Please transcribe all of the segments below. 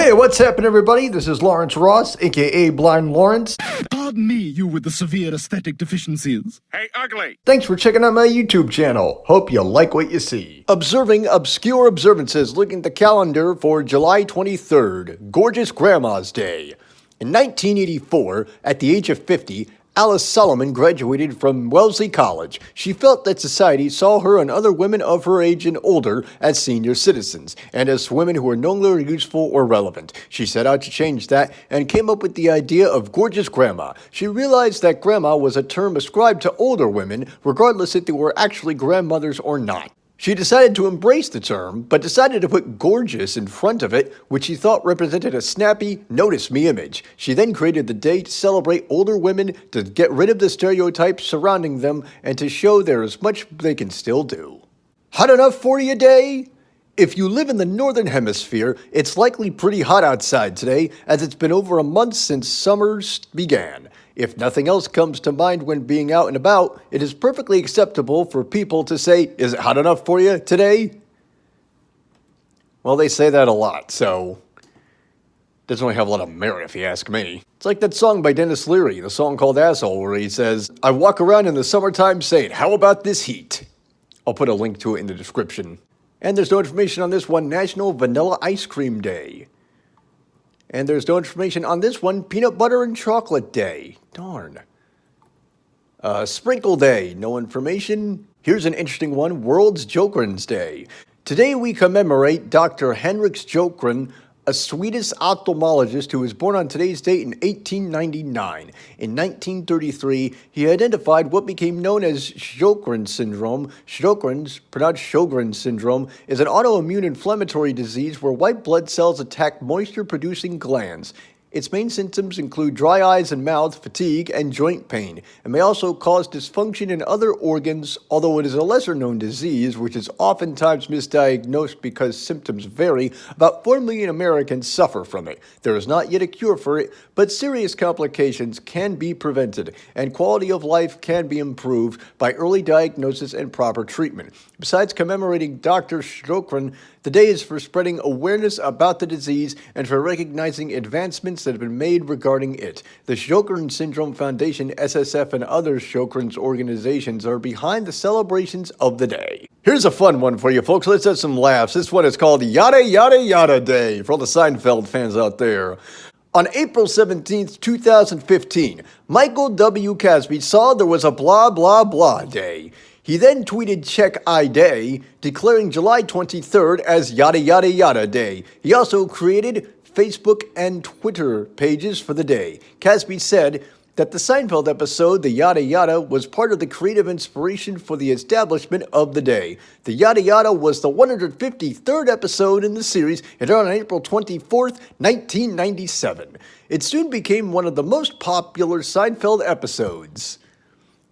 Hey, what's happening, everybody? This is Lawrence Ross, aka Blind Lawrence. Pardon me, you with the severe aesthetic deficiencies. Hey, ugly! Thanks for checking out my YouTube channel. Hope you like what you see. Observing obscure observances, looking at the calendar for July 23rd, Gorgeous Grandma's Day. In 1984, at the age of 50, Alice Solomon graduated from Wellesley College. She felt that society saw her and other women of her age and older as senior citizens, and as women who were no longer useful or relevant. She set out to change that and came up with the idea of Gorgeous Grandma. She realized that grandma was a term ascribed to older women, regardless if they were actually grandmothers or not. She decided to embrace the term, but decided to put gorgeous in front of it, which she thought represented a snappy, notice me image. She then created the day to celebrate older women, to get rid of the stereotypes surrounding them, and to show there is much they can still do. Hot enough for you day? If you live in the Northern Hemisphere, it's likely pretty hot outside today, as it's been over a month since summer began. If nothing else comes to mind when being out and about, it is perfectly acceptable for people to say, "Is it hot enough for you today?" Well, they say that a lot, so it doesn't really have a lot of merit if you ask me. It's like that song by Dennis Leary, the song called Asshole, where he says, "I walk around in the summertime saying, how about this heat?" I'll put a link to it in the description. And there's no information on this one, National Vanilla Ice Cream Day. And there's no information on this one, Peanut Butter and Chocolate Day. Darn. Sprinkle Day, no information. Here's an interesting one, World's Jokren's Day. Today we commemorate Dr. Henrik Jokren, a Swedish ophthalmologist who was born on today's date in 1899. In 1933, he identified what became known as Sjogren's syndrome. Sjogren's, pronounced Sjogren's syndrome, is an autoimmune inflammatory disease where white blood cells attack moisture-producing glands. Its main symptoms include dry eyes and mouth, fatigue, and joint pain. It may also cause dysfunction in other organs, although it is a lesser-known disease, which is oftentimes misdiagnosed because symptoms vary. About 4 million Americans suffer from it. There is not yet a cure for it, but serious complications can be prevented, and quality of life can be improved by early diagnosis and proper treatment. Besides commemorating Dr. Sjogren, the day is for spreading awareness about the disease and for recognizing advancements that have been made regarding it. The Sjogren Syndrome Foundation, SSF, and other Sjogren's organizations are behind the celebrations of the day. Here's a fun one for you folks. Let's have some laughs. This one is called Yada Yada Yada Day for all the Seinfeld fans out there. On April 17th, 2015, Michael W. Casby saw there was a blah blah blah day. He then tweeted Check I Day, declaring July 23rd as Yada Yada Yada Day. He also created Facebook and Twitter pages for the day. Casby said that the Seinfeld episode, The Yada Yada, was part of the creative inspiration for the establishment of the day. The Yada Yada was the 153rd episode in the series and aired on April 24th, 1997. It soon became one of the most popular Seinfeld episodes.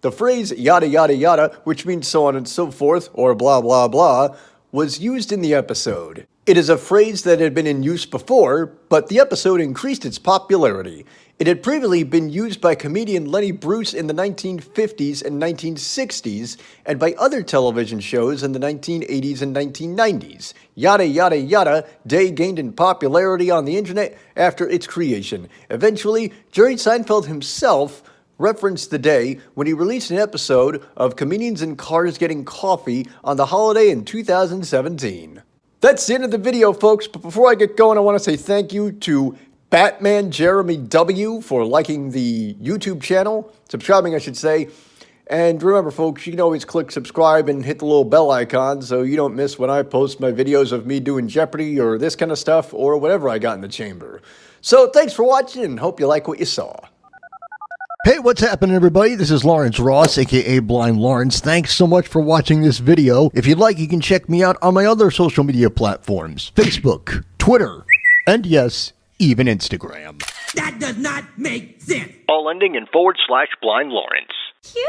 The phrase yada yada yada, which means so on and so forth, or blah blah blah, was used in the episode. It is a phrase that had been in use before, but the episode increased its popularity. It had previously been used by comedian Lenny Bruce in the 1950s and 1960s, and by other television shows in the 1980s and 1990s. Yada Yada Yada Day gained in popularity on the internet after its creation. Eventually, Jerry Seinfeld himself referenced the day when he released an episode of Comedians in Cars Getting Coffee on the holiday in 2017. That's the end of the video, folks, but before I get going, I want to say thank you to Batman Jeremy W. for liking the YouTube channel, subscribing I should say, and remember folks, you can always click subscribe and hit the little bell icon so you don't miss when I post my videos of me doing Jeopardy or this kind of stuff or whatever I got in the chamber. So thanks for watching and hope you like what you saw. Hey, what's happening, everybody? This is Lawrence Ross, aka Blind Lawrence. Thanks so much for watching this video. If you'd like, you can check me out on my other social media platforms, Facebook, Twitter, and yes, even Instagram. That does not make sense. All ending in /Blind Lawrence. Cute.